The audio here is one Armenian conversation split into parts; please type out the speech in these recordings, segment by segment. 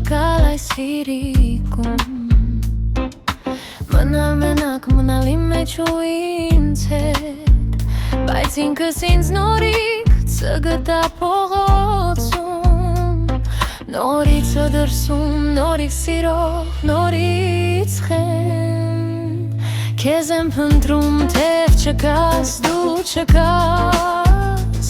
չկալ այս հիրիկում Մնալ մենակ մնալ իմ մեջ ու ինձ հետ Բայց ինքս ինձ նորիկ ծգտա փողոցում Նորից դրսում, նորից սիրող, նորից խենդ Քեզ եմ փնտրում, թեև չկաս, դու չկաս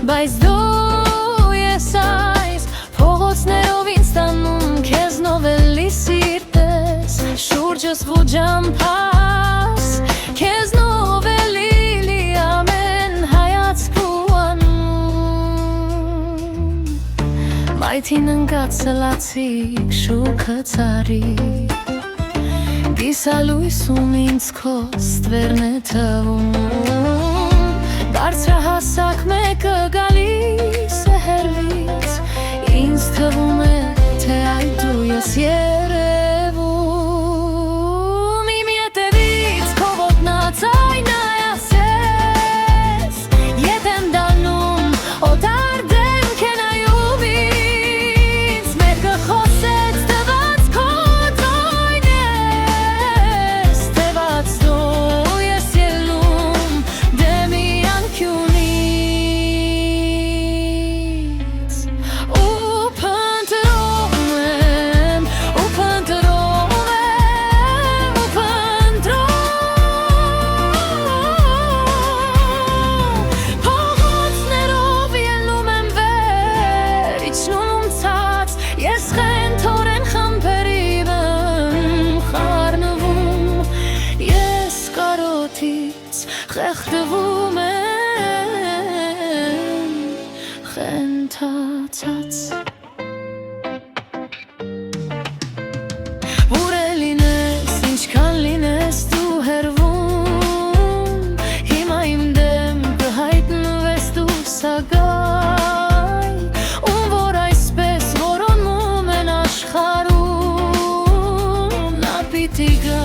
Բայց դու ես այս փողոցներով ինձ տանում Քեզնով էլի սիրտես, շուրջս վուջամփաս Քեզնով էլի լի ամեն հայացք ու անում Մայթին ընկած սլացիկ շուքը ծարիկ Կիսալույսում ինձ քո ստվերն է թվում Բարձրահասակ մեկը գալիս է հեռվից Ինձ թվում է, թե այդ դու ես երևում Իմ ետևից քո ոտնացայն այասես Ետ եմ դանում, օտար դեմք է նայում ինձ Մեկը խոսեց տված քո ձայն ես Տված դու ես ելում դեմի անկյունից Ու փնտրում եմ, ու փնտրում եմ, ու փնտրում Փողոցներով ելնում եմ վեր, իջնում ցած Ես խենթորեն խմբերիմ եմ խառնվում Ես կարոտից խեղդվում եմ խենթացած Ուր է լինես, ինչքան լինես դու հեռվում Հիմա իմ դեմքը հայտնվես դու սակայն Ում որ այսպես որոնում են աշխարհում Նա պիտի գա